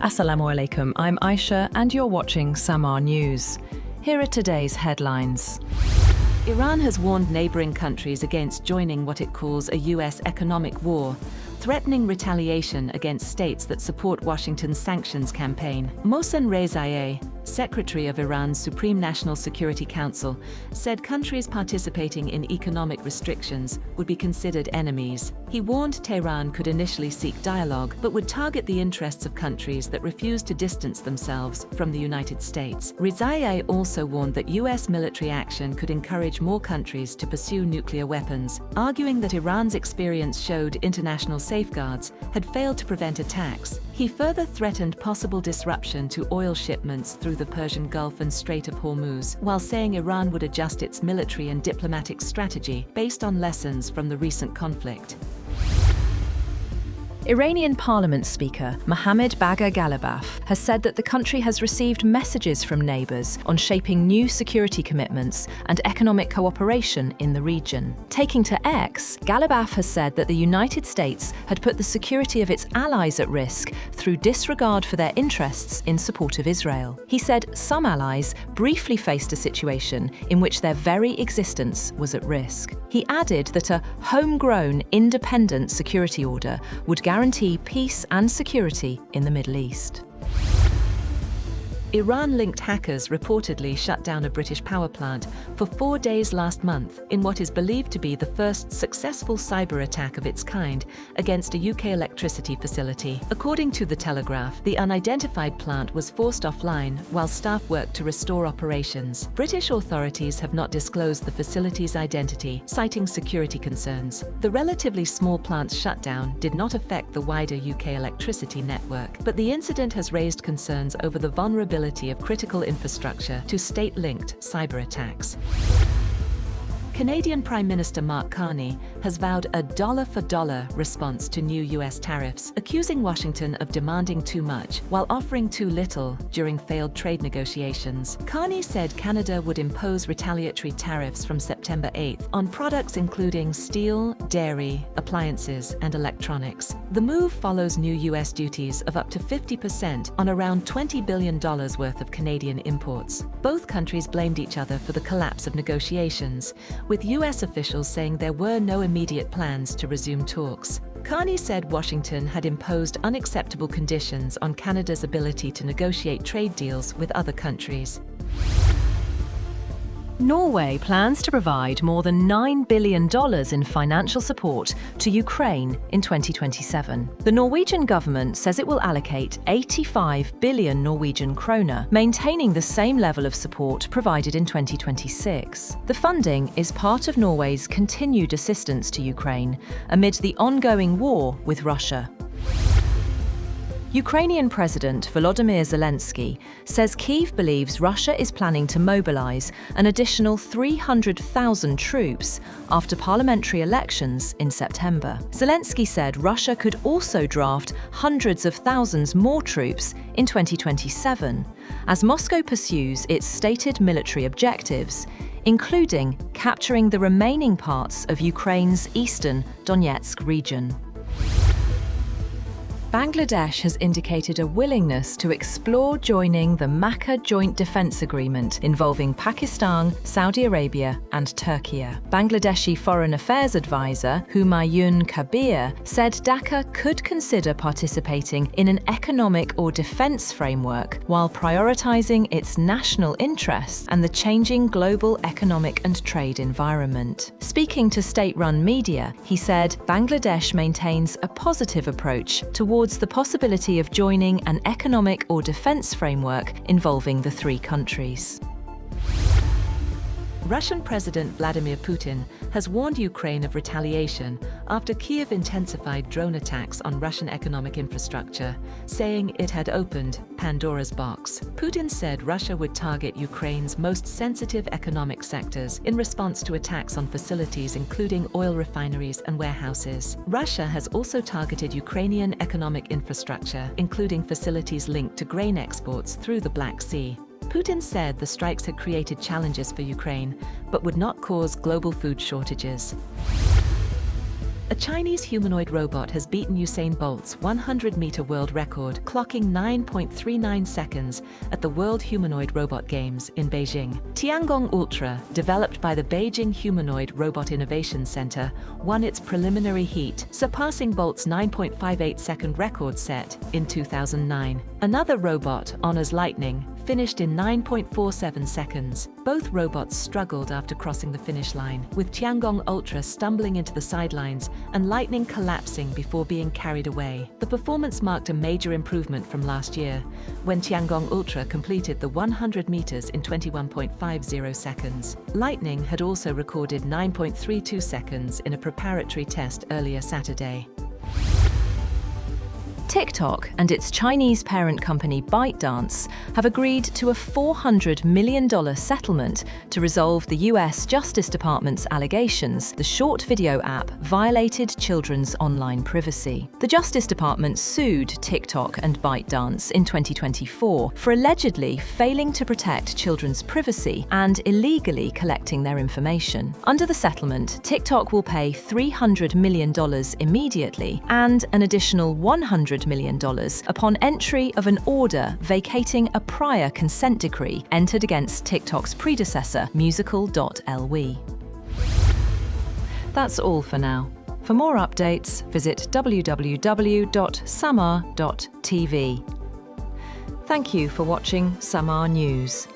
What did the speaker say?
Assalamu alaikum, I'm Aisha and you're watching Samaa News. Here are today's headlines. Iran has warned neighboring countries against joining what it calls a US economic war, threatening retaliation against states that support Washington's sanctions campaign. Mohsen Rezaieh, Secretary of Iran's Supreme National Security Council, said countries participating in economic restrictions would be considered enemies. He warned Tehran could initially seek dialogue, but would target the interests of countries that refuse to distance themselves from the United States. Rezaieh also warned that US military action could encourage more countries to pursue nuclear weapons, arguing that Iran's experience showed international safeguards had failed to prevent attacks. He further threatened possible disruption to oil shipments through the Persian Gulf and Strait of Hormuz, while saying Iran would adjust its military and diplomatic strategy based on lessons from the recent conflict. Iranian Parliament Speaker Mohammad Bagher Ghalibaf has said that the country has received messages from neighbours on shaping new security commitments and economic cooperation in the region. Taking to X, Ghalibaf has said that the United States had put the security of its allies at risk through disregard for their interests in support of Israel. He said some allies briefly faced a situation in which their very existence was at risk. He added that a homegrown, independent security order would guarantee peace and security in the Middle East. Iran-linked hackers reportedly shut down a British power plant for 4 days last month in what is believed to be the first successful cyber attack of its kind against a UK electricity facility. According to The Telegraph, the unidentified plant was forced offline while staff worked to restore operations. British authorities have not disclosed the facility's identity, citing security concerns. The relatively small plant's shutdown did not affect the wider UK electricity network, but the incident has raised concerns over the vulnerability of critical infrastructure to state-linked cyber attacks. Canadian Prime Minister Mark Carney has vowed a dollar-for-dollar response to new US tariffs, accusing Washington of demanding too much while offering too little during failed trade negotiations. Carney said Canada would impose retaliatory tariffs from September 8th on products including steel, dairy, appliances, and electronics. The move follows new US duties of up to 50% on around $20 billion worth of Canadian imports. Both countries blamed each other for the collapse of negotiations, with US officials saying there were no immediate plans to resume talks. Carney said Washington had imposed unacceptable conditions on Canada's ability to negotiate trade deals with other countries. Norway plans to provide more than $9 billion in financial support to Ukraine in 2027. The Norwegian government says it will allocate 85 billion Norwegian kroner, maintaining the same level of support provided in 2026. The funding is part of Norway's continued assistance to Ukraine amid the ongoing war with Russia. Ukrainian President Volodymyr Zelensky says Kyiv believes Russia is planning to mobilize an additional 300,000 troops after parliamentary elections in September. Zelensky said Russia could also draft hundreds of thousands more troops in 2027 as Moscow pursues its stated military objectives, including capturing the remaining parts of Ukraine's eastern Donetsk region. Bangladesh has indicated a willingness to explore joining the Makkah Joint Defence Agreement involving Pakistan, Saudi Arabia and Turkey. Bangladeshi Foreign Affairs Advisor Humayun Kabir said Dhaka could consider participating in an economic or defence framework while prioritising its national interests and the changing global economic and trade environment. Speaking to state-run media, he said Bangladesh maintains a positive approach towards the possibility of joining an economic or defence framework involving the three countries. Russian President Vladimir Putin has warned Ukraine of retaliation after Kyiv intensified drone attacks on Russian economic infrastructure, saying it had opened Pandora's box. Putin said Russia would target Ukraine's most sensitive economic sectors in response to attacks on facilities including oil refineries and warehouses. Russia has also targeted Ukrainian economic infrastructure, including facilities linked to grain exports through the Black Sea. Putin said the strikes had created challenges for Ukraine, but would not cause global food shortages. A Chinese humanoid robot has beaten Usain Bolt's 100-meter world record, clocking 9.39 seconds at the World Humanoid Robot Games in Beijing. Tiangong Ultra, developed by the Beijing Humanoid Robot Innovation Center, won its preliminary heat, surpassing Bolt's 9.58-second record set in 2009. Another robot, Honor's Lightning, finished in 9.47 seconds. Both robots struggled after crossing the finish line, with Tiangong Ultra stumbling into the sidelines and Lightning collapsing before being carried away. The performance marked a major improvement from last year, when Tiangong Ultra completed the 100 meters in 21.50 seconds. Lightning had also recorded 9.32 seconds in a preparatory test earlier Saturday. TikTok and its Chinese parent company ByteDance have agreed to a $400 million settlement to resolve the US Justice Department's allegations the short video app violated children's online privacy. The Justice Department sued TikTok and ByteDance in 2024 for allegedly failing to protect children's privacy and illegally collecting their information. Under the settlement, TikTok will pay $300 million immediately and an additional $100 million upon entry of an order vacating a prior consent decree entered against TikTok's predecessor, musical.lw. That's all for now. For more updates, visit www.samaa.tv. Thank you for watching Samaa News.